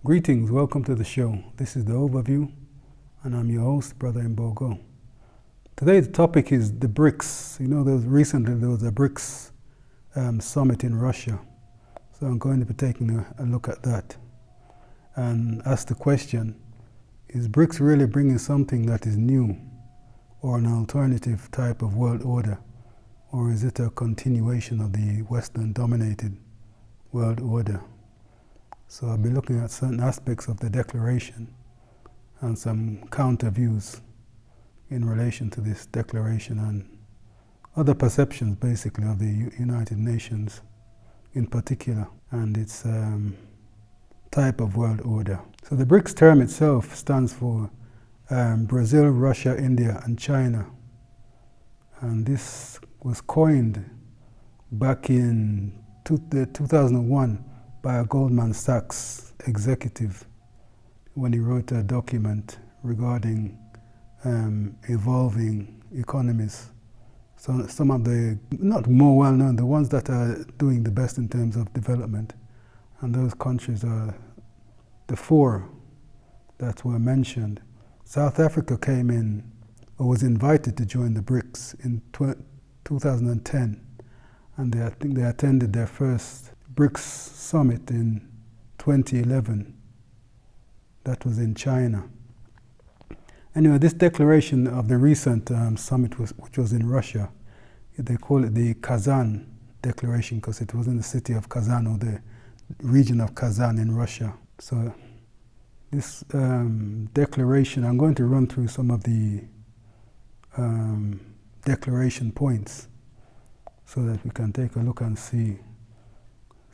Greetings, welcome to the show. This is the overview, and I'm your host, Brother Mbogo. Today the topic is the Brics. Recently there was a Brics summit in Russia, so I'm going to be taking a look at that and ask the question, is Brics really bringing something that is new or an alternative type of world order, or is it a continuation of the Western-dominated world order? So I'll be looking at certain aspects of the declaration and some counter views in relation to this declaration and other perceptions basically of the United Nations in particular and its type of world order. So the BRICS term itself stands for Brazil, Russia, India and China, and this was coined back in 2001 by a Goldman Sachs executive when he wrote a document regarding evolving economies. So some of the, not more well known, the ones that are doing the best in terms of development, and those countries are the four that were mentioned. South Africa came in, or was invited to join the BRICS in 2010, and I think they attended their first BRICS summit in 2011. That was in China. Anyway, this declaration of the recent summit, which was in Russia, they call it the Kazan declaration because it was in the city of Kazan, or the region of Kazan in Russia. So this declaration, I'm going to run through some of the declaration points so that we can take a look and see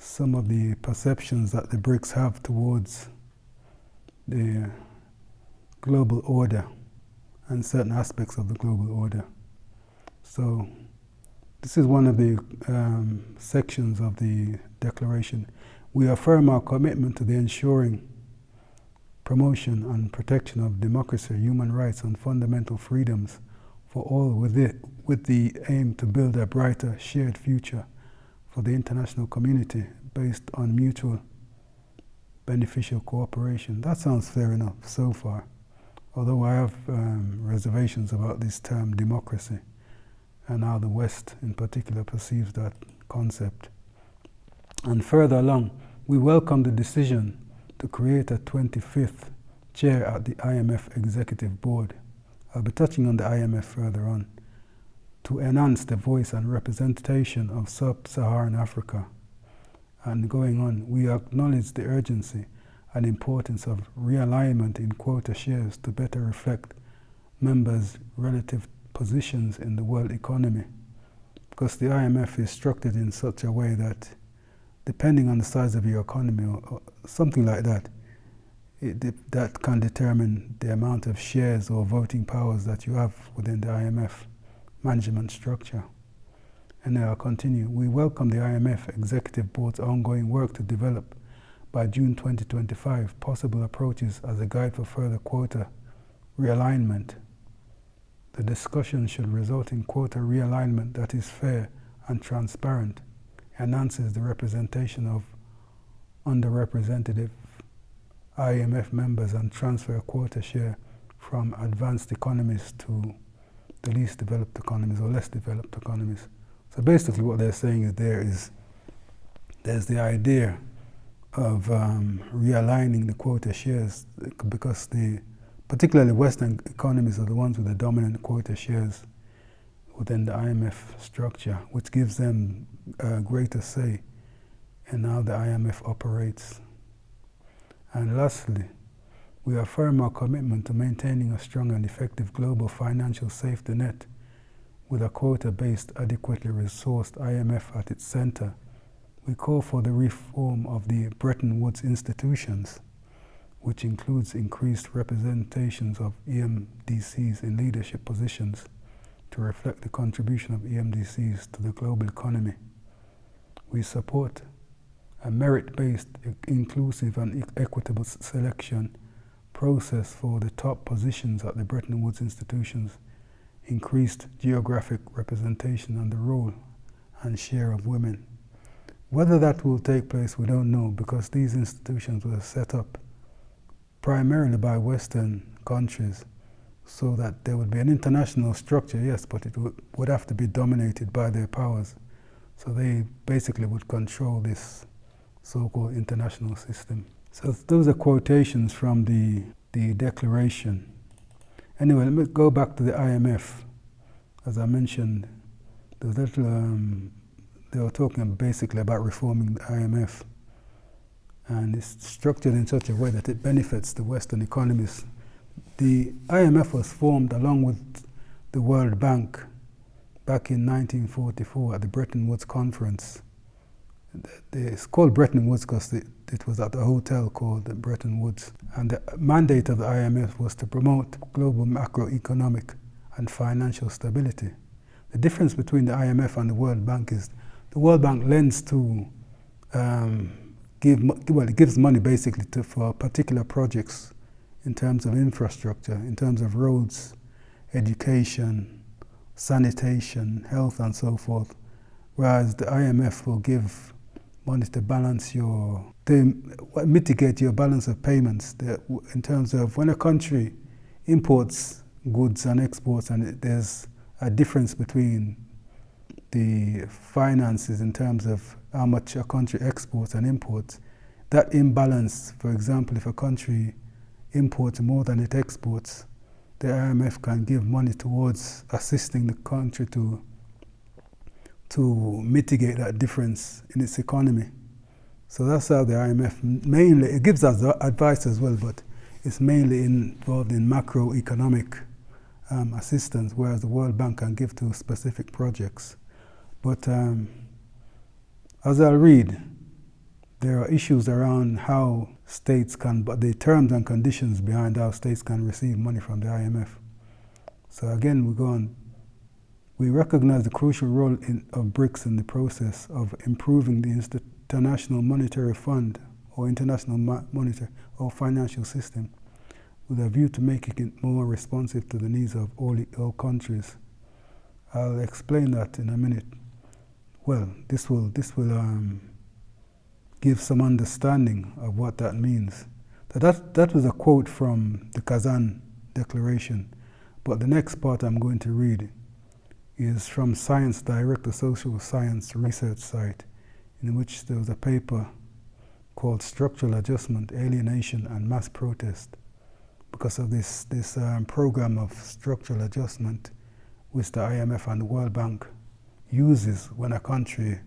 some of the perceptions that the BRICS have towards the global order and certain aspects of the global order. So this is one of the sections of the declaration. We affirm our commitment to the ensuring, promotion and protection of democracy, human rights and fundamental freedoms for all, with the aim to build a brighter shared future for the international community based on mutual beneficial cooperation. That sounds fair enough so far, although I have reservations about this term democracy and how the West in particular perceives that concept. And further along, we welcome the decision to create a 25th chair at the IMF Executive Board. I'll be touching on the IMF further on, to enhance the voice and representation of sub-Saharan Africa. And going on, we acknowledge the urgency and importance of realignment in quota shares to better reflect members' relative positions in the world economy, because the IMF is structured in such a way that depending on the size of your economy or something like that, that can determine the amount of shares or voting powers that you have within the IMF management structure. And now I'll continue. We welcome the IMF Executive Board's ongoing work to develop, by June 2025, possible approaches as a guide for further quota realignment. The discussion should result in quota realignment that is fair and transparent, enhances the representation of underrepresented IMF members, and transfer a quota share from advanced economies to the least developed economies or less developed economies. So basically what they're saying is there's the idea of realigning the quota shares, because particularly Western economies are the ones with the dominant quota shares within the IMF structure, which gives them a greater say in how the IMF operates. And lastly, we affirm our commitment to maintaining a strong and effective global financial safety net with a quota-based, adequately resourced IMF at its center. We call for the reform of the Bretton Woods institutions, which includes increased representations of EMDCs in leadership positions to reflect the contribution of EMDCs to the global economy. We support a merit-based, inclusive and equitable selection process for the top positions at the Bretton Woods institutions, increased geographic representation and the role and share of women. Whether that will take place, we don't know, because these institutions were set up primarily by Western countries, so that there would be an international structure, yes, but it would have to be dominated by their powers. So they basically would control this so-called international system. So those are quotations from the declaration. Anyway, let me go back to the IMF. As I mentioned, they were talking basically about reforming the IMF. And it's structured in such a way that it benefits the Western economies. The IMF was formed along with the World Bank back in 1944 at the Bretton Woods Conference. It's called Bretton Woods because it was at a hotel called the Bretton Woods. And the mandate of the IMF was to promote global macroeconomic and financial stability. The difference between the IMF and the World Bank is the World Bank lends to it gives money basically for particular projects in terms of infrastructure, in terms of roads, education, sanitation, health, and so forth. Whereas the IMF will give money to mitigate your balance of payments in terms of when a country imports goods and exports, and there's a difference between the finances in terms of how much a country exports and imports. That imbalance, for example, if a country imports more than it exports, the IMF can give money towards assisting the country to mitigate that difference in its economy. So that's how the IMF mainly, it gives us advice as well, but it's mainly involved in macroeconomic assistance, whereas the World Bank can give to specific projects. But as I'll read, there are issues around how states but the terms and conditions behind how states can receive money from the IMF. So again, we go on. We recognize the crucial role of Brics in the process of improving the International Monetary Fund or International Monetary or Financial System with a view to making it more responsive to the needs of all countries. I'll explain that in a minute. Well, this will give some understanding of what that means. That was a quote from the Kazan Declaration, but the next part I'm going to read is from Science Direct, a social science research site, in which there was a paper called Structural Adjustment, Alienation and Mass Protest, because of this program of structural adjustment which the IMF and the World Bank uses when a country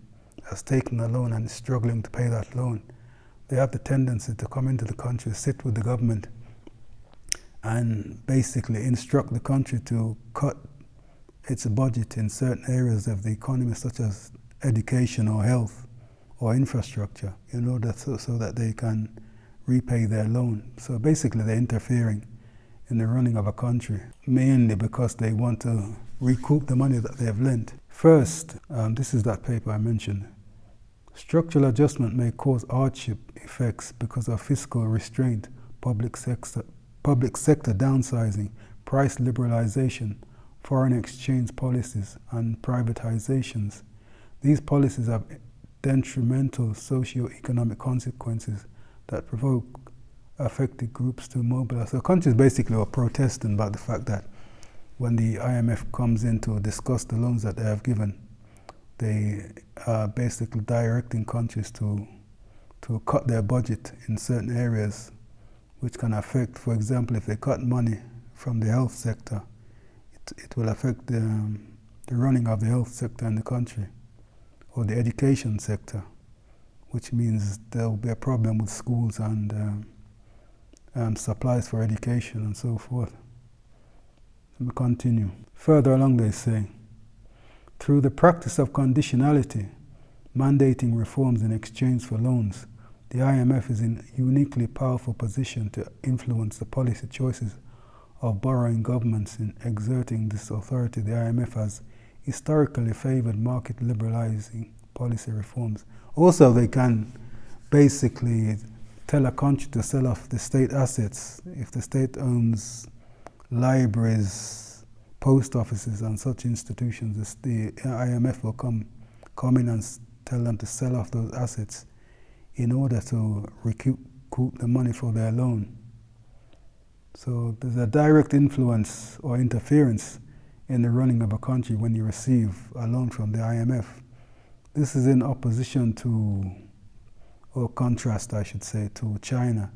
has taken a loan and is struggling to pay that loan. They have the tendency to come into the country, sit with the government, and basically instruct the country to cut its budget in certain areas of the economy, such as education or health or infrastructure, in order so that they can repay their loan. So basically they're interfering in the running of a country, mainly because they want to recoup the money that they have lent. First, this is that paper I mentioned. Structural adjustment may cause hardship effects because of fiscal restraint, public sector downsizing, price liberalization, foreign exchange policies, and privatizations. These policies have detrimental socio-economic consequences that provoke affected groups to mobilize. So countries basically are protesting about the fact that when the IMF comes in to discuss the loans that they have given, they are basically directing countries to cut their budget in certain areas, which can affect, for example, if they cut money from the health sector, it will affect the running of the health sector in the country, or the education sector, which means there will be a problem with schools and supplies for education and so forth. Let me continue. Further along they say, through the practice of conditionality, mandating reforms in exchange for loans, the IMF is in a uniquely powerful position to influence the policy choices of borrowing governments. In exerting this authority, the IMF has historically favored market liberalizing policy reforms. Also, they can basically tell a country to sell off the state assets. If the state owns libraries, post offices, and such institutions, the IMF will come in and tell them to sell off those assets in order to recoup the money for their loan. So there's a direct influence or interference in the running of a country when you receive a loan from the IMF. This is in opposition to, or contrast I should say, to China,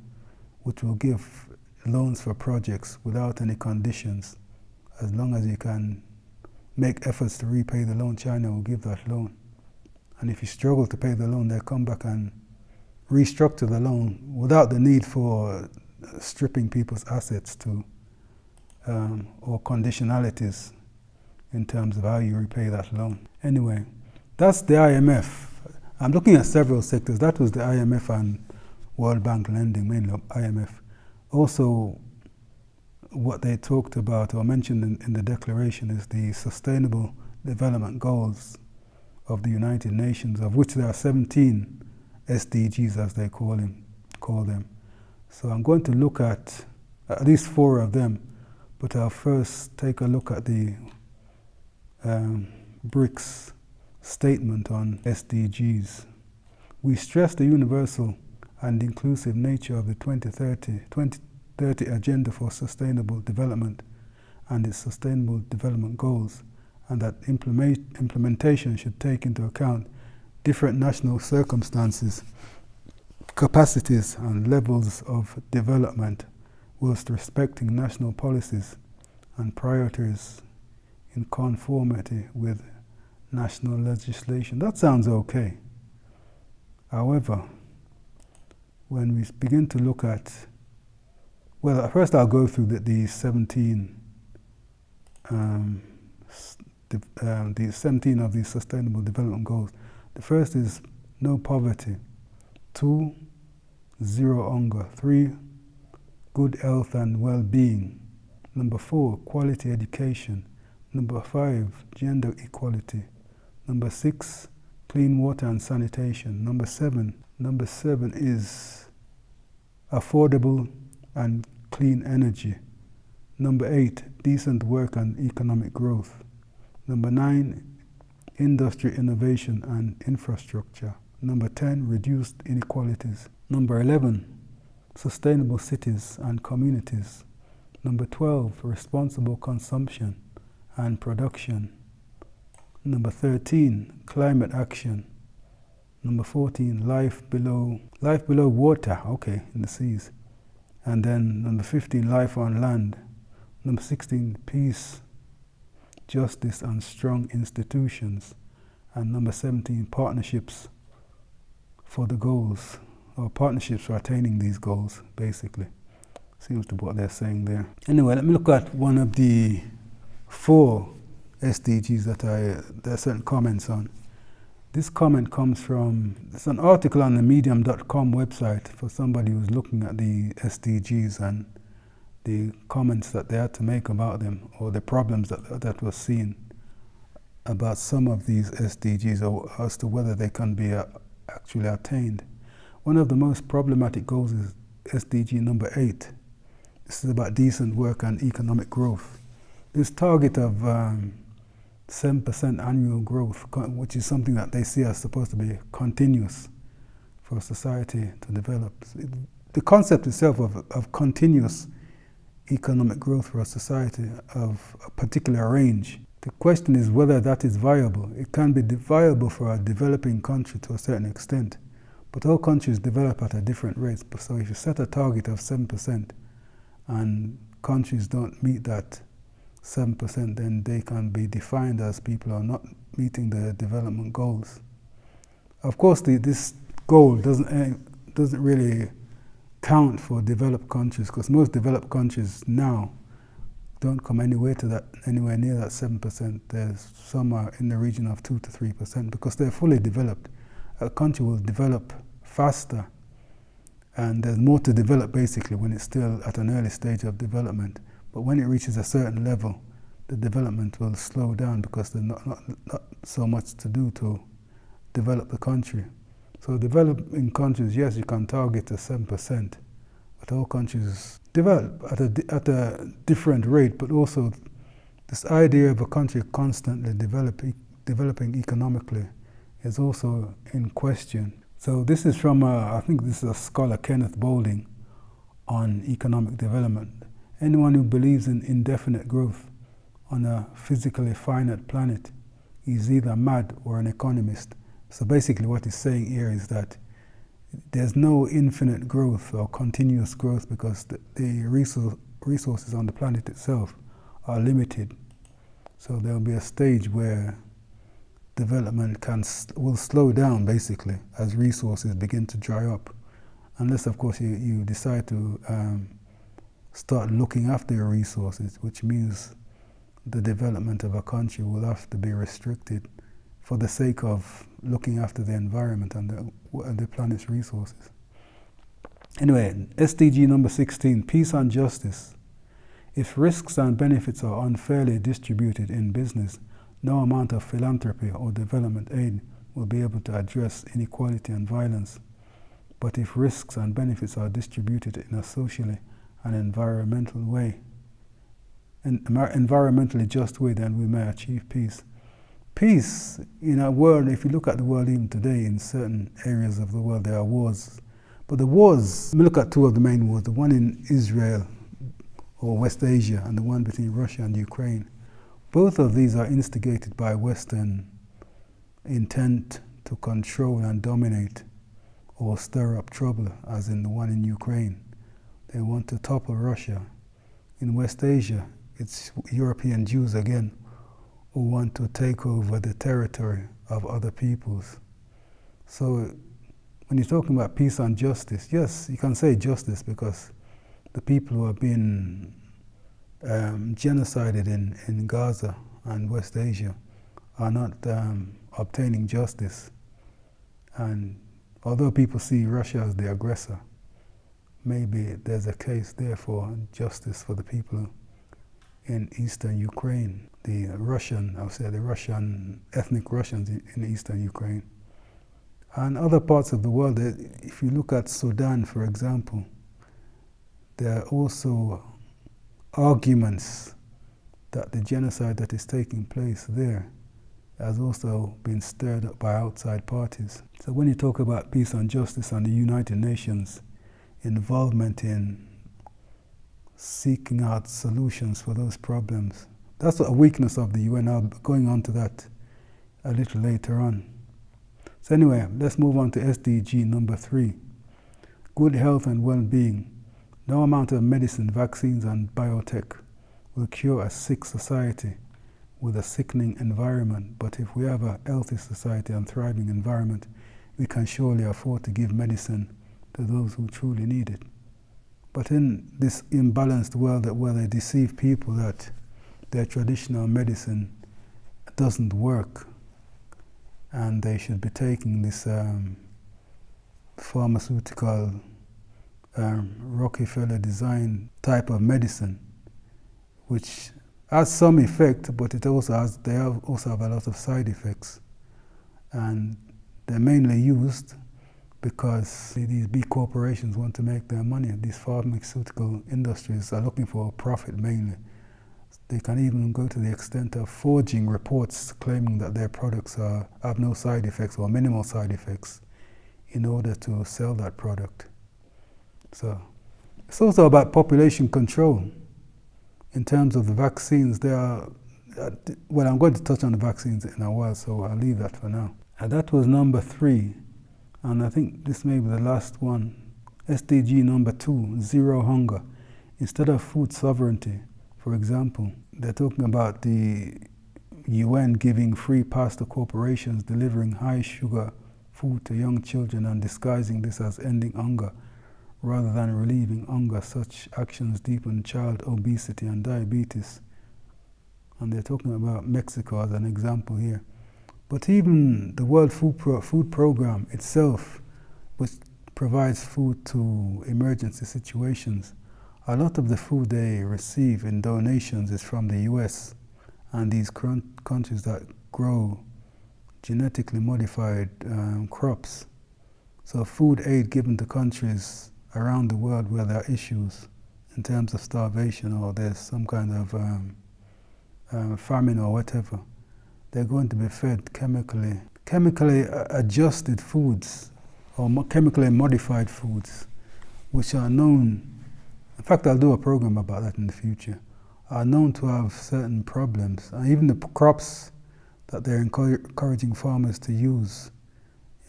which will give loans for projects without any conditions. As long as you can make efforts to repay the loan, China will give that loan. And if you struggle to pay the loan, they'll come back and restructure the loan without the need for stripping people's assets to, or conditionalities in terms of how you repay that loan. Anyway, that's the IMF. I'm looking at several sectors. That was the IMF and World Bank lending, mainly IMF. Also, what they talked about or mentioned in the declaration is the Sustainable Development Goals of the United Nations, of which there are 17 SDGs, as they call them. So I'm going to look at least 4 of them, but I'll first take a look at the Brics statement on SDGs. We stress the universal and inclusive nature of the 2030 Agenda for Sustainable Development and its Sustainable Development Goals, and that implementation should take into account different national circumstances, capacities and levels of development, whilst respecting national policies and priorities in conformity with national legislation. That sounds okay. However, when we begin to look at, well, first I'll go through the 17 the 17 of these Sustainable Development Goals. The first is no poverty. 2, zero hunger. 3, good health and well-being. Number 4, quality education. Number 5, gender equality. Number 6, clean water and sanitation. Number 7 is affordable and clean energy. Number 8, decent work and economic growth. Number 9, industry innovation and infrastructure. Number 10, reduced inequalities. Number 11, sustainable cities and communities. Number 12, responsible consumption and production. Number 13, climate action. Number 14, life below water, okay, in the seas. And then number 15, life on land. Number 16, peace, justice and strong institutions. And number 17, partnerships for the goals, or partnerships for attaining these goals, basically. Seems to be what they're saying there. Anyway, let me look at one of the 4 SDGs that there are certain comments on. This comment comes from, it's an article on the medium.com website for somebody who's looking at the SDGs and the comments that they had to make about them, or the problems that were seen about some of these SDGs, or as to whether they can be actually attained. One of the most problematic goals is SDG number 8. This is about decent work and economic growth. This target of 7% annual growth, which is something that they see as supposed to be continuous for society to develop. The concept itself of continuous economic growth for a society of a particular range. The question is whether that is viable. It can be viable for a developing country to a certain extent, but all countries develop at a different rate. So if you set a target of 7% and countries don't meet that 7%, then they can be defined as people are not meeting the development goals. Of course, this goal doesn't really count for developed countries, because most developed countries now don't come anywhere near that 7%. There's some are in the region of 2 to 3%, because they're fully developed. A country will develop faster, and there's more to develop basically when it's still at an early stage of development. But when it reaches a certain level, the development will slow down, because there's not so much to do to develop the country. So developing countries, yes, you can target a 7%, but all countries develop at a different rate. But also this idea of a country constantly developing economically is also in question. So this is from, I think this is a scholar, Kenneth Boulding, on economic development. Anyone who believes in indefinite growth on a physically finite planet is either mad or an economist. So basically what he's saying here is that there's no infinite growth or continuous growth because the resources on the planet itself are limited. So there'll be a stage where development will slow down basically as resources begin to dry up. Unless of course you decide to start looking after your resources, which means the development of a country will have to be restricted for the sake of looking after the environment and the planet's resources. Anyway, SDG number 16, peace and justice. If risks and benefits are unfairly distributed in business, no amount of philanthropy or development aid will be able to address inequality and violence. But if risks and benefits are distributed in a socially and environmental way, environmentally just way, then we may achieve peace. Peace in a world, if you look at the world even today, in certain areas of the world there are wars. But the wars, we look at two of the main wars, the one in Israel or West Asia and the one between Russia and Ukraine. Both of these are instigated by Western intent to control and dominate or stir up trouble, as in the one in Ukraine. They want to topple Russia. In West Asia, it's European Jews again who want to take over the territory of other peoples. So when you're talking about peace and justice, yes, you can say justice because the people who are being genocided in Gaza and West Asia are not obtaining justice. And although people see Russia as the aggressor, maybe there's a case there for justice for the people in eastern Ukraine, the Russian ethnic Russians in eastern Ukraine. And other parts of the world, if you look at Sudan, for example, there are also arguments that the genocide that is taking place there has also been stirred up by outside parties. So when you talk about peace and justice and the United Nations involvement in seeking out solutions for those problems, that's a weakness of the UN. I'll be going on to that a little later on. So anyway, let's move on to SDG number 3, good health and well-being. No amount of medicine, vaccines and biotech will cure a sick society with a sickening environment, but if we have a healthy society and thriving environment, we can surely afford to give medicine to those who truly need it. But in this imbalanced world where they deceive people that their traditional medicine doesn't work and they should be taking this pharmaceutical Rockefeller design type of medicine, which has some effect, but they also have a lot of side effects. And they're mainly used because these big corporations want to make their money. These pharmaceutical industries are looking for profit mainly. They can even go to the extent of forging reports claiming that their products have no side effects or minimal side effects in order to sell that product. So it's also about population control. In terms of the vaccines, well, I'm going to touch on the vaccines in a while, so I'll leave that for now. And that was number 3, and I think this may be the last one. SDG number 2, zero hunger. Instead of food sovereignty, for example, they're talking about the UN giving free pass to corporations delivering high sugar food to young children and disguising this as ending hunger rather than relieving hunger. Such actions deepen child obesity and diabetes. And they're talking about Mexico as an example here. But even the World Food Program itself, which provides food to emergency situations, a lot of the food they receive in donations is from the US and these countries that grow genetically modified crops. So food aid given to countries around the world where there are issues in terms of starvation or there's some kind of famine or whatever, they're going to be fed chemically adjusted foods or chemically modified foods, which are known in fact I'll do a program about that in the future, are known to have certain problems. And even the crops that they're encouraging farmers to use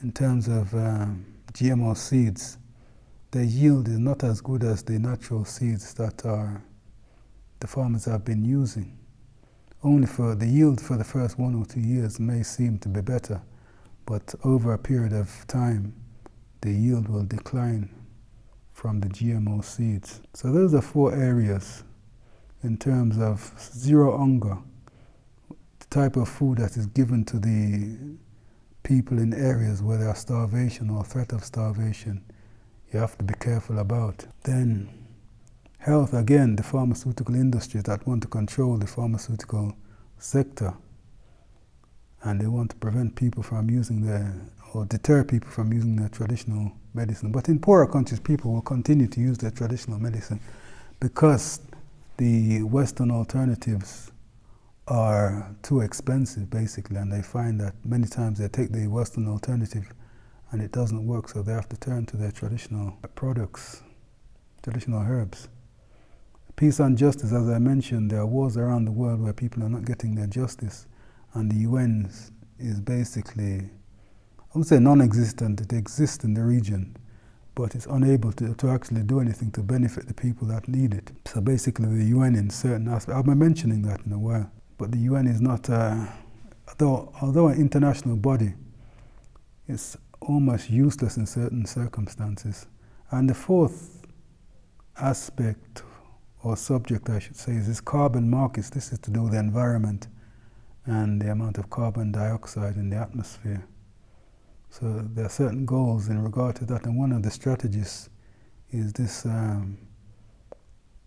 in terms of GMO seeds, their yield is not as good as the natural seeds that the farmers have been using. Only for the yield for the first 1 or 2 years may seem to be better, but over a period of time, the yield will decline from the GMO seeds. So those are 4 areas in terms of zero hunger, the type of food that is given to the people in areas where there are starvation or threat of starvation, you have to be careful about. Then health, again, the pharmaceutical industry that want to control the pharmaceutical sector, and they want to prevent people from using or deter people from using their traditional medicine. But in poorer countries, people will continue to use their traditional medicine because the Western alternatives are too expensive, basically, and they find that many times they take the Western alternative and it doesn't work, so they have to turn to their traditional products, traditional herbs. Peace and justice, as I mentioned, there are wars around the world where people are not getting their justice, and the UN is basically, I would say non-existent. It exists in the region, but it's unable to actually do anything to benefit the people that need it. So basically the UN in certain aspects, I'll be mentioning that in a while, but the UN is not, although an international body, it's almost useless in certain circumstances. And the 4th aspect, or subject I should say, is this carbon markets. This is to do with the environment and the amount of carbon dioxide in the atmosphere. So there are certain goals in regard to that, and one of the strategies is this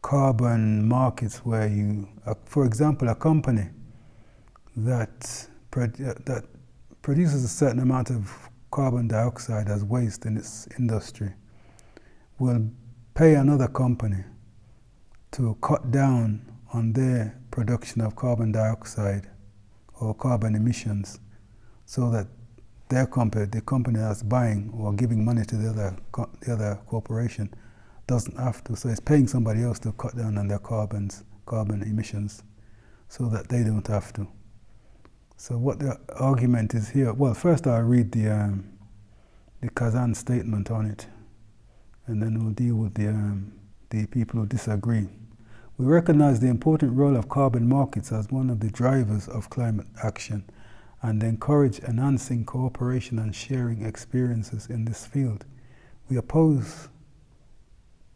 carbon markets where you, for example, a company that produces a certain amount of carbon dioxide as waste in its industry will pay another company to cut down on their production of carbon dioxide or carbon emissions, so that their company, the company that's buying or giving money to the other corporation, doesn't have to. So it's paying somebody else to cut down on their carbon emissions, so that they don't have to. So what the argument is here, well, first I'll read the Kazan statement on it, and then we'll deal with the people who disagree. We recognize the important role of carbon markets as one of the drivers of climate action, and encourage enhancing cooperation and sharing experiences in this field. We oppose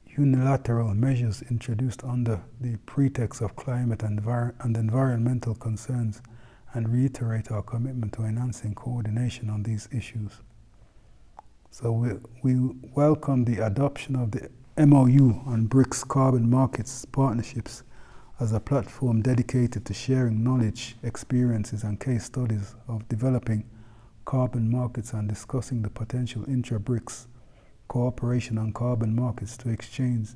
unilateral measures introduced under the pretext of climate and environmental concerns, and reiterate our commitment to enhancing coordination on these issues. So we welcome the adoption of the MOU on Brics carbon markets partnerships as a platform dedicated to sharing knowledge, experiences, and case studies of developing carbon markets, and discussing the potential intra-Brics cooperation on carbon markets to exchange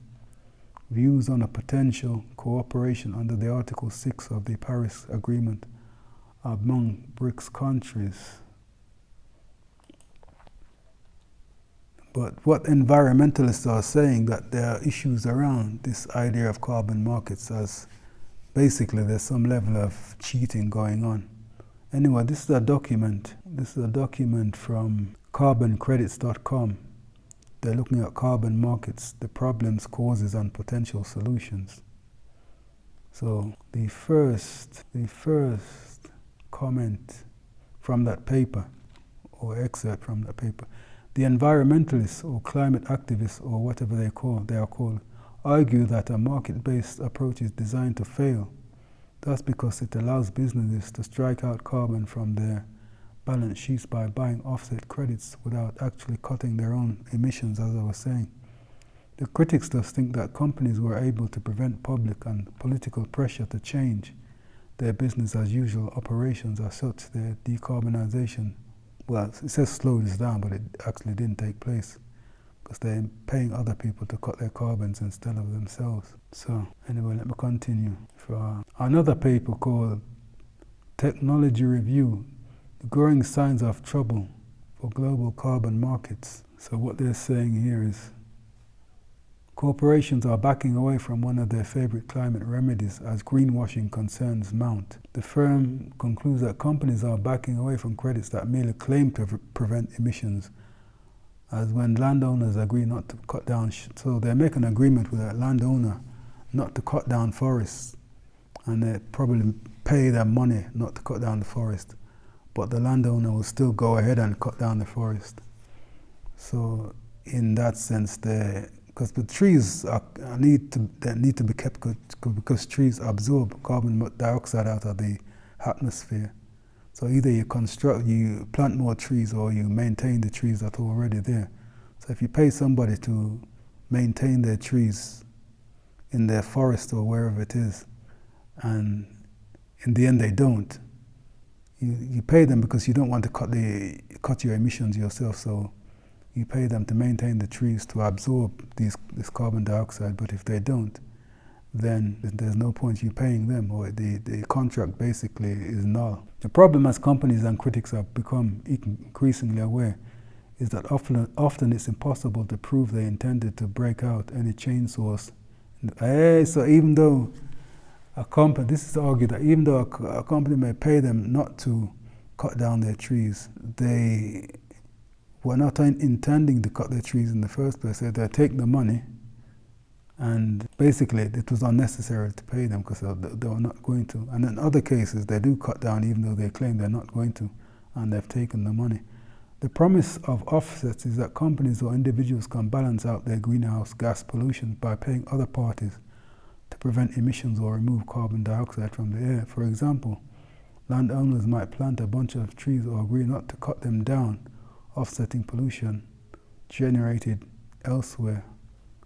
views on a potential cooperation under the Article 6 of the Paris Agreement among Brics countries. But what environmentalists are saying, that there are issues around this idea of carbon markets, as basically there's some level of cheating going on. Anyway, this is a document. This is a document from carboncredits.com. They're looking at carbon markets, the problems, causes, and potential solutions. So the first comment from that paper, or excerpt from that paper: the environmentalists or climate activists, or whatever they are called, argue that a market-based approach is designed to fail. That's because it allows businesses to strike out carbon from their balance sheets by buying offset credits without actually cutting their own emissions, as I was saying. The critics thus think that companies were able to prevent public and political pressure to change their business as usual operations as such. Their decarbonization, well, it says slow this down, but it actually didn't take place because they're paying other people to cut their carbons instead of themselves. So anyway, let me continue. For another paper called Technology Review, the Growing Signs of Trouble for Global Carbon Markets. So what they're saying here is, Corporations are backing away from one of their favorite climate remedies as greenwashing concerns mount. The firm concludes that companies are backing away from credits that merely claim to prevent emissions, as when landowners agree not to cut down, so they make an agreement with a landowner not to cut down forests, and they probably pay them money not to cut down the forest, but the landowner will still go ahead and cut down the forest. So in that sense, because the trees need to be kept good, because trees absorb carbon dioxide out of the atmosphere. So either you plant more trees, or you maintain the trees that are already there. So if you pay somebody to maintain their trees in their forest or wherever it is, and in the end they don't, you pay them because you don't want to cut your emissions yourself. So you pay them to maintain the trees to absorb this carbon dioxide, but if they don't, then there's no point you paying them, or the contract basically is null. The problem, as companies and critics have become increasingly aware, is that often it's impossible to prove they intended to break out any chain source. So even though this is argued that even though a company may pay them not to cut down their trees, they were not intending to cut their trees in the first place. They take the money, and basically it was unnecessary to pay them because they were not going to. And in other cases, they do cut down even though they claim they're not going to, and they've taken the money. The promise of offsets is that companies or individuals can balance out their greenhouse gas pollution by paying other parties to prevent emissions or remove carbon dioxide from the air. For example, landowners might plant a bunch of trees or agree not to cut them down, offsetting pollution generated elsewhere.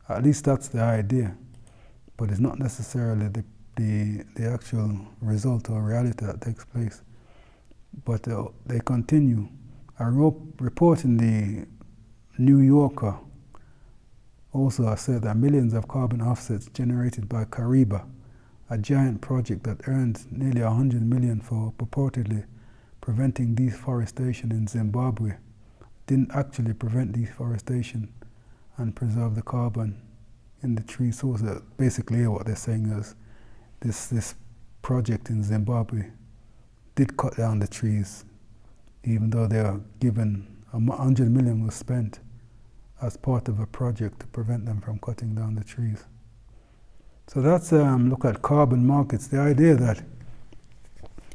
At least that's the idea, but it's not necessarily the actual result or reality that takes place. But they continue. A report in the New Yorker also said that millions of carbon offsets generated by Kariba, a giant project that earned nearly $100 million for purportedly preventing deforestation in Zimbabwe, didn't actually prevent deforestation and preserve the carbon in the tree source. Basically what they're saying is this project in Zimbabwe did cut down the trees, even though they are given $100 million was spent as part of a project to prevent them from cutting down the trees. So that's look at carbon markets. The idea that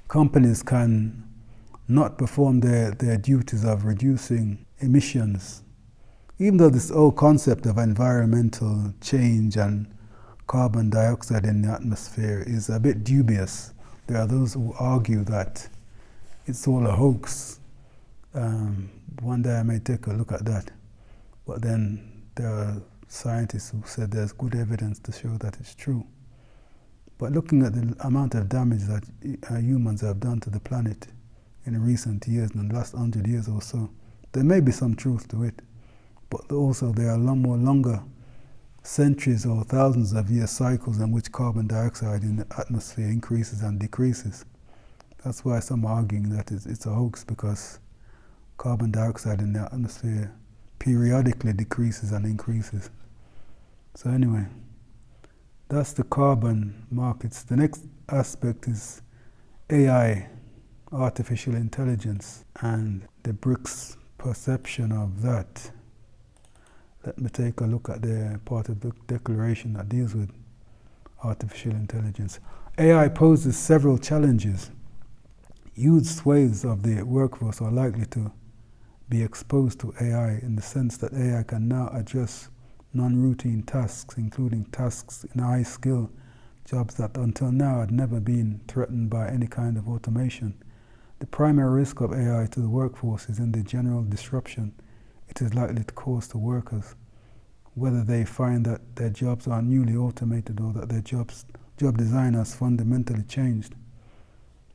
companies can not perform their duties of reducing emissions, even though this whole concept of environmental change and carbon dioxide in the atmosphere is a bit dubious. There are those who argue that it's all a hoax. One day I may take a look at that. But then there are scientists who said there's good evidence to show that it's true. But looking at the amount of damage that humans have done to the planet in recent years, in the last 100 years or so, there may be some truth to it. But also there are a lot more longer centuries or thousands of year cycles in which carbon dioxide in the atmosphere increases and decreases. That's why some are arguing that it's a hoax, because carbon dioxide in the atmosphere periodically decreases and increases. So anyway, that's the carbon markets. The next aspect is AI, artificial intelligence, and the Brics perception of that. Let me take a look at the part of the declaration that deals with artificial intelligence. AI poses several challenges. Huge swathes of the workforce are likely to be exposed to AI, in the sense that AI can now address non-routine tasks, including tasks in high-skill jobs that until now had never been threatened by any kind of automation. The primary risk of AI to the workforce is in the general disruption it is likely to cause to workers, whether they find that their jobs are newly automated or that their job design has fundamentally changed.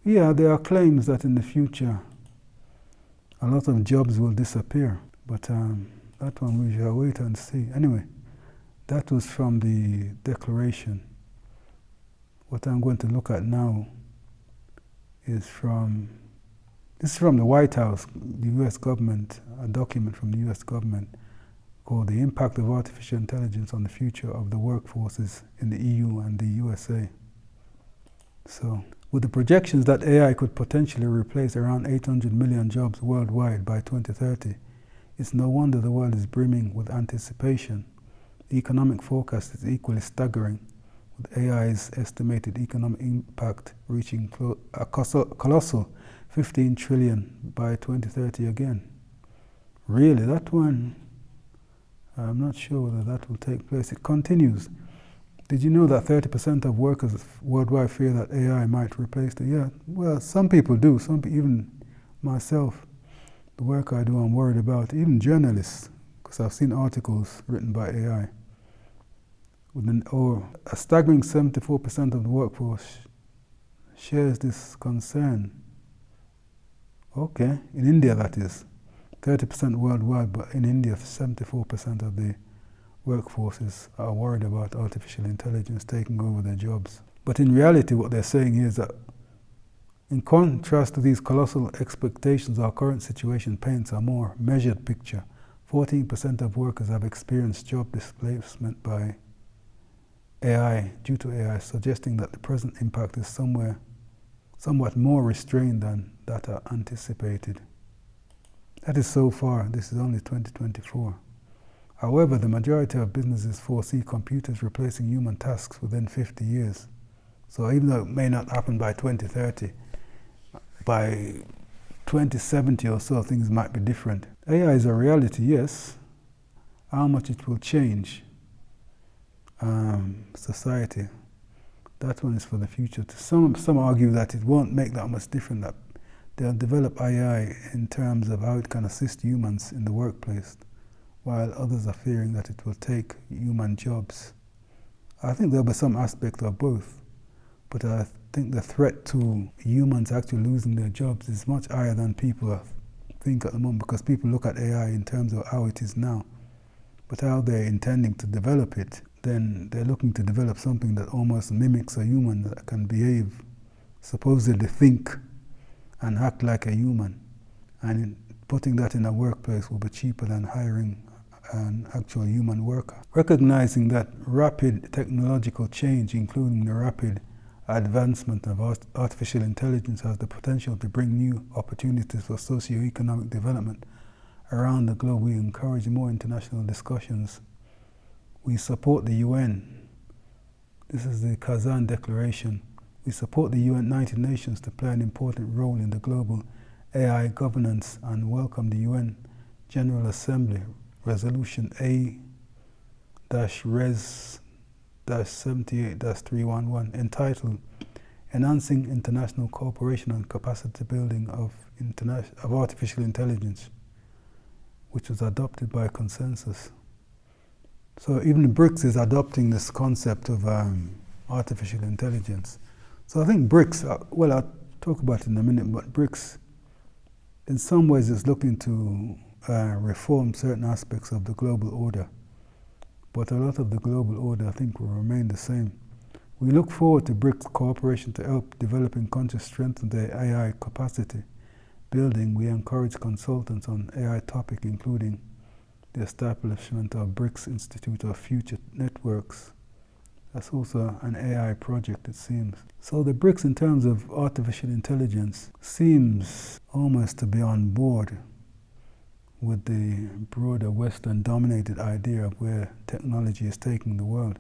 Yeah, there are claims that in the future a lot of jobs will disappear, but that one we shall wait and see. Anyway, that was from the declaration. What I'm going to look at now is this is from the White House, the US government, a document from the US government, called The Impact of Artificial Intelligence on the Future of the Workforces in the EU and the USA. So, with the projections that AI could potentially replace around 800 million jobs worldwide by 2030, it's no wonder the world is brimming with anticipation. The economic forecast is equally staggering, with AI's estimated economic impact reaching a colossal 15 trillion by 2030 again. Really, that one, I'm not sure whether that will take place. It continues. Did you know that 30% of workers worldwide fear that AI might replace them? Yeah, well, some people do. Even myself, the work I do, I'm worried about. Even journalists, because I've seen articles written by AI. Or a staggering 74% of the workforce shares this concern. Okay, in India that is. 30% worldwide, but in India 74% of the workforces are worried about artificial intelligence taking over their jobs. But in reality, what they're saying is that in contrast to these colossal expectations, our current situation paints a more measured picture. 14% of workers have experienced job displacement by AI, due to AI, suggesting that the present impact is somewhat more restrained than that are anticipated. That is so far. This is only 2024. However, the majority of businesses foresee computers replacing human tasks within 50 years. So even though it may not happen by 2030, by 2070 or so, things might be different. AI is a reality, yes. How much it will change society, that one is for the future. Some argue that it won't make that much difference, that they'll develop AI in terms of how it can assist humans in the workplace, while others are fearing that it will take human jobs. I think there'll be some aspect of both, but I think the threat to humans actually losing their jobs is much higher than people think at the moment, because people look at AI in terms of how it is now, but how they're intending to develop it, then they're looking to develop something that almost mimics a human, that can behave, supposedly think and act like a human. And putting that in a workplace will be cheaper than hiring an actual human worker. Recognizing that rapid technological change, including the rapid advancement of artificial intelligence, has the potential to bring new opportunities for socio-economic development around the globe, we encourage more international discussions. We support the UN. This is the Kazan Declaration. We support the United Nations to play an important role in the global AI governance and welcome the UN General Assembly Resolution A-Res-78-311 entitled Enhancing International Cooperation and Capacity Building of Artificial Intelligence, which was adopted by consensus. So even Brics is adopting this concept of artificial intelligence. So I think Brics, well, I'll talk about it in a minute, but Brics in some ways is looking to reform certain aspects of the global order. But a lot of the global order, I think, will remain the same. We look forward to Brics cooperation to help developing countries strengthen their AI capacity building. We encourage consultants on AI topic, including the establishment of Brics Institute of Future Networks. That's also an AI project, it seems. So the Brics, in terms of artificial intelligence, seems almost to be on board with the broader Western-dominated idea of where technology is taking the world.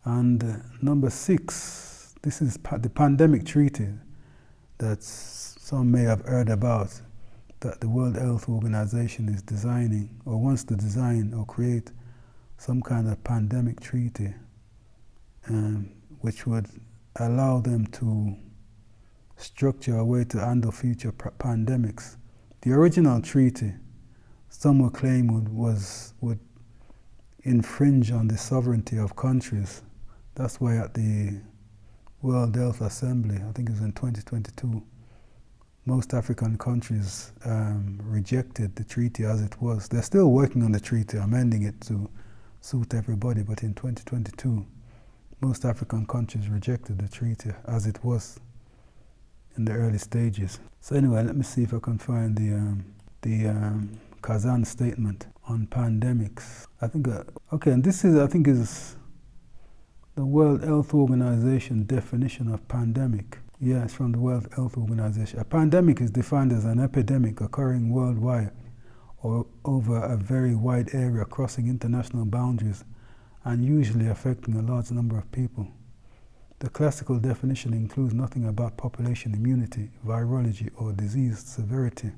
And number 6, this is the pandemic treaty that some may have heard about, that the World Health Organization is designing or wants to design or create some kind of pandemic treaty which would allow them to structure a way to handle future pandemics. The original treaty, some will claim would infringe on the sovereignty of countries. That's why at the World Health Assembly, I think it was in 2022, most African countries rejected the treaty as it was. They're still working on the treaty, amending it to suit everybody, but in 2022, most African countries rejected the treaty as it was in the early stages. So anyway, let me see if I can find the Kazan statement on pandemics. I think, and this is, I think, is the World Health Organization definition of pandemic. Yeah, it's from the World Health Organization. A pandemic is defined as an epidemic occurring worldwide or over a very wide area, crossing international boundaries and usually affecting a large number of people. The classical definition includes nothing about population immunity, virology, or disease severity.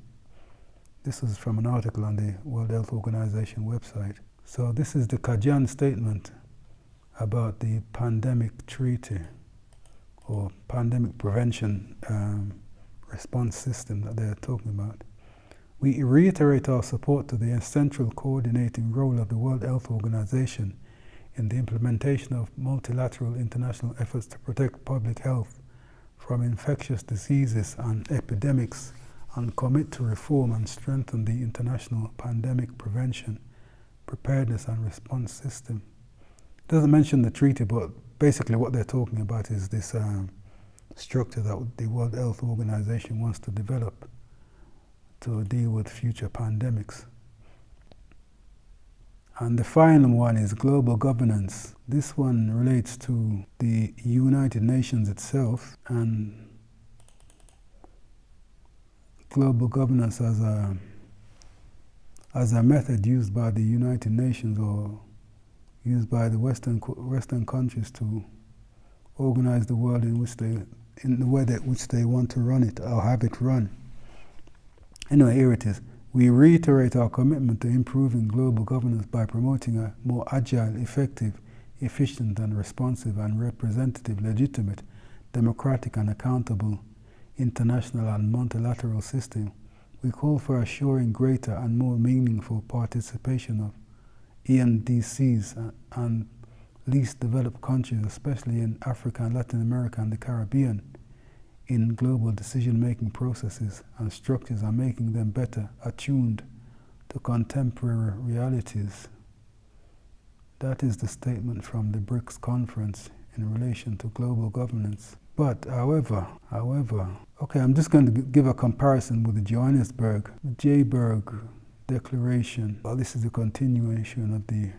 This is from an article on the World Health Organization website. So this is the Kazan statement about the pandemic treaty or pandemic prevention response system that they're talking about. We reiterate our support to the central coordinating role of the World Health Organization in the implementation of multilateral international efforts to protect public health from infectious diseases and epidemics, and commit to reform and strengthen the international pandemic prevention, preparedness and response system. It doesn't mention the treaty, but basically what they're talking about is this structure that the World Health Organization wants to develop to deal with future pandemics. And the final one is global governance. This one relates to the United Nations itself and global governance as a method used by the United Nations or used by the Western countries to organize the world in the way that which they want to run it or have it run. Anyway, here it is. We reiterate our commitment to improving global governance by promoting a more agile, effective, efficient and responsive and representative, legitimate, democratic and accountable international and multilateral system. We call for assuring greater and more meaningful participation of ENDCs and least developed countries, especially in Africa and Latin America and the Caribbean, in global decision-making processes and structures and making them better attuned to contemporary realities. That is the statement from the Brics conference in relation to global governance. But however, okay, I'm just going to give a comparison with the Johannesburg, Johannesburg Declaration. Well, this is the continuation of the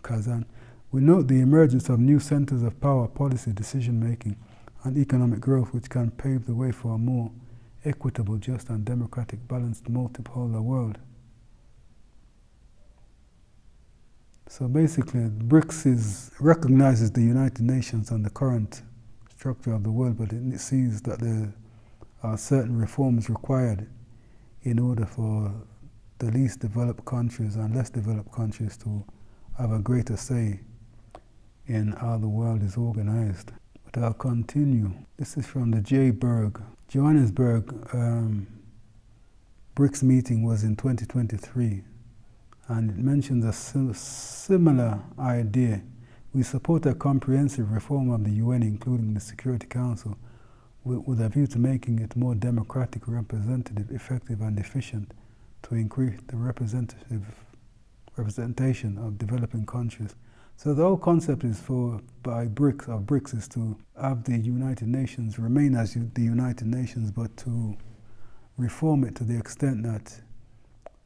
Kazan. We note the emergence of new centers of power, policy, decision-making, and economic growth which can pave the way for a more equitable, just and democratic, balanced, multipolar world. So basically, BRICS recognizes the United Nations and the current structure of the world, but it sees that there are certain reforms required in order for the least developed countries and less developed countries to have a greater say in how the world is organized. But I'll continue. This is from the Johannesburg BRICS meeting was in 2023, and it mentions a similar idea. We support a comprehensive reform of the UN, including the Security Council, with a view to making it more democratic, representative, effective and efficient to increase the representation of developing countries. So the whole concept is BRICS is to have the United Nations remain as the United Nations, but to reform it to the extent that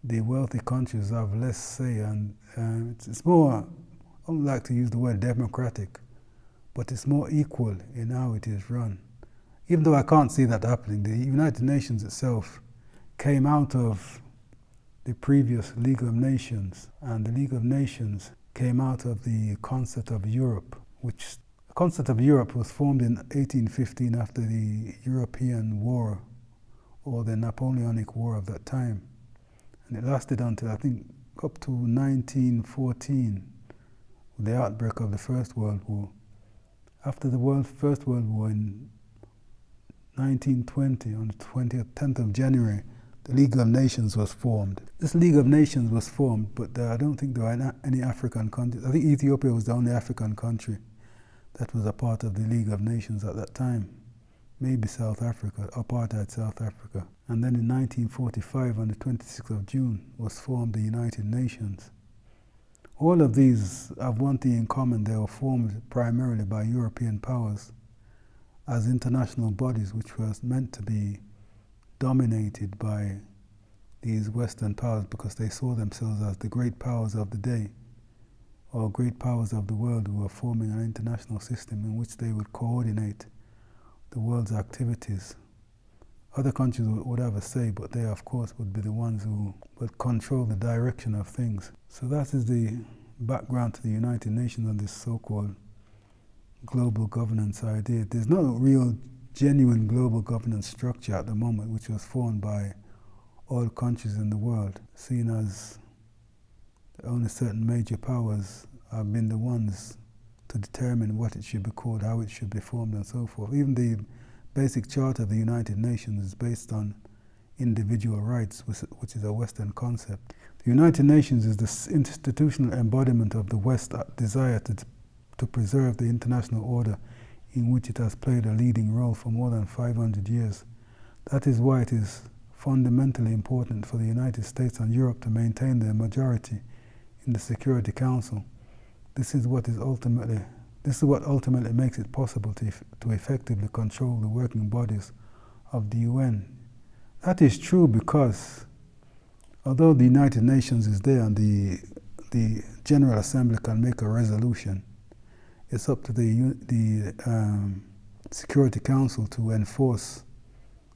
the wealthy countries have less say, and it's more, I don't like to use the word democratic, but it's more equal in how it is run. Even though I can't see that happening, the United Nations itself came out of the previous League of Nations, and the League of Nations came out of the Concert of Europe, which the Concert of Europe was formed in 1815 after the European War, or the Napoleonic War of that time. And it lasted until, I think, up to 1914, with the outbreak of the First World War. After the First World War in 1920, on the 10th of January, the League of Nations was formed. This League of Nations was formed, but I don't think there were any African countries. I think Ethiopia was the only African country that was a part of the League of Nations at that time. Maybe South Africa, apartheid South Africa. And then in 1945, on the 26th of June, was formed the United Nations. All of these have one thing in common. They were formed primarily by European powers as international bodies, which was meant to be dominated by these Western powers, because they saw themselves as the great powers of the day, or great powers of the world, who were forming an international system in which they would coordinate the world's activities. Other countries would have a say, but they, of course, would be the ones who would control the direction of things. So that is the background to the United Nations and this so-called global governance idea. There's no real genuine global governance structure at the moment, which was formed by all countries in the world, seen as only certain major powers have been the ones to determine what it should be called, how it should be formed, and so forth. Even the basic charter of the United Nations is based on individual rights, which is a Western concept. The United Nations is the institutional embodiment of the West's desire to preserve the international order in which it has played a leading role for more than 500 years. That is why it is fundamentally important for the United States and Europe to maintain their majority in the Security Council. This is what ultimately makes it possible to effectively control the working bodies of the UN. That is true because although the United Nations is there and the General Assembly can make a resolution, it's up to the Security Council to enforce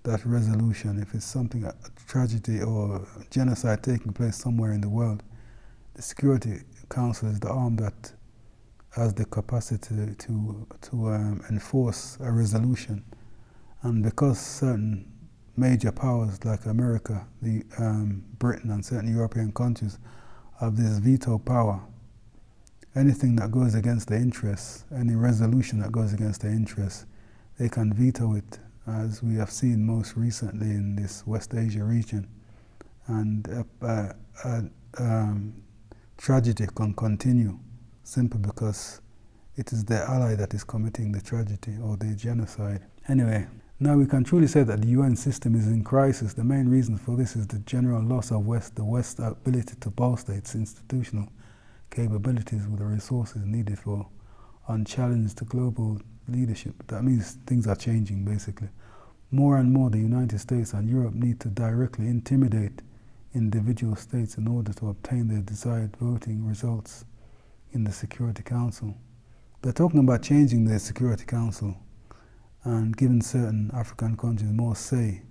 that resolution. If it's something, a tragedy or genocide taking place somewhere in the world, the Security Council is the arm that has the capacity to enforce a resolution. And because certain major powers like America, Britain, and certain European countries have this veto power, anything that goes against their interests, any resolution that goes against their interests, they can veto it, as we have seen most recently in this West Asia region. And tragedy can continue simply because it is their ally that is committing the tragedy or the genocide. Anyway, now we can truly say that the UN system is in crisis. The main reason for this is the general loss of the West's ability to bolster its institutional capabilities with the resources needed for unchallenged global leadership. That means things are changing, basically. More and more, the United States and Europe need to directly intimidate individual states in order to obtain their desired voting results in the Security Council. They're talking about changing the Security Council and giving certain African countries more say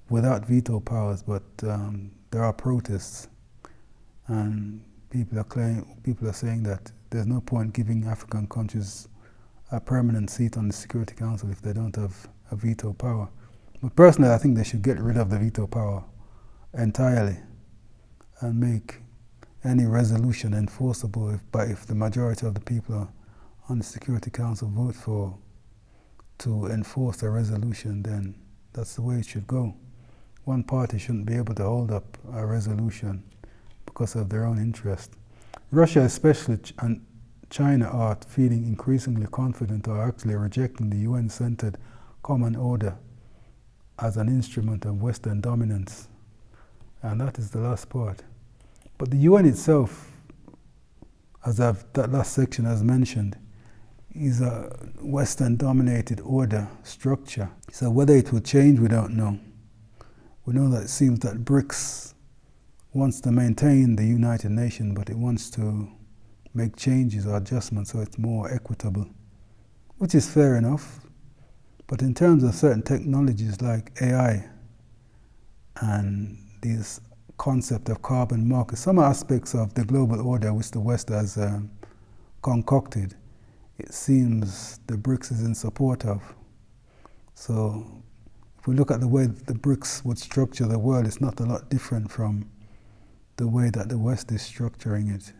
without veto powers, but there are protests, and people are saying that there's no point giving African countries a permanent seat on the Security Council if they don't have a veto power. But personally, I think they should get rid of the veto power entirely and make any resolution enforceable if the majority of the people on the Security Council vote to enforce a resolution, then that's the way it should go. One party shouldn't be able to hold up a resolution because of their own interest. Russia especially and China are feeling increasingly confident, or actually rejecting the UN-centered common order as an instrument of Western dominance. And that is the last part. But the UN itself, as that last section has mentioned, is a Western-dominated order structure. So whether it will change, we don't know. We know that it seems that Brics wants to maintain the United Nations, but it wants to make changes or adjustments so it's more equitable, which is fair enough. But in terms of certain technologies like AI and this concept of carbon markets, some aspects of the global order which the West has concocted, it seems the Brics is in support of. So if we look at the way the Brics would structure the world, it's not a lot different from the way that the West is structuring it.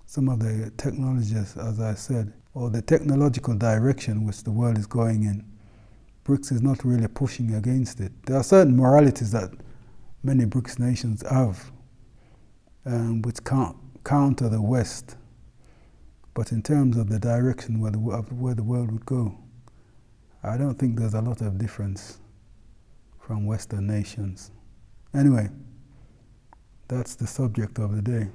Some of the technologies, as I said, or the technological direction which the world is going in, Brics is not really pushing against it. There are certain moralities that many Brics nations have, which counter the West. But in terms of the direction where the world would go, I don't think there's a lot of difference from Western nations. Anyway, that's the subject of the day.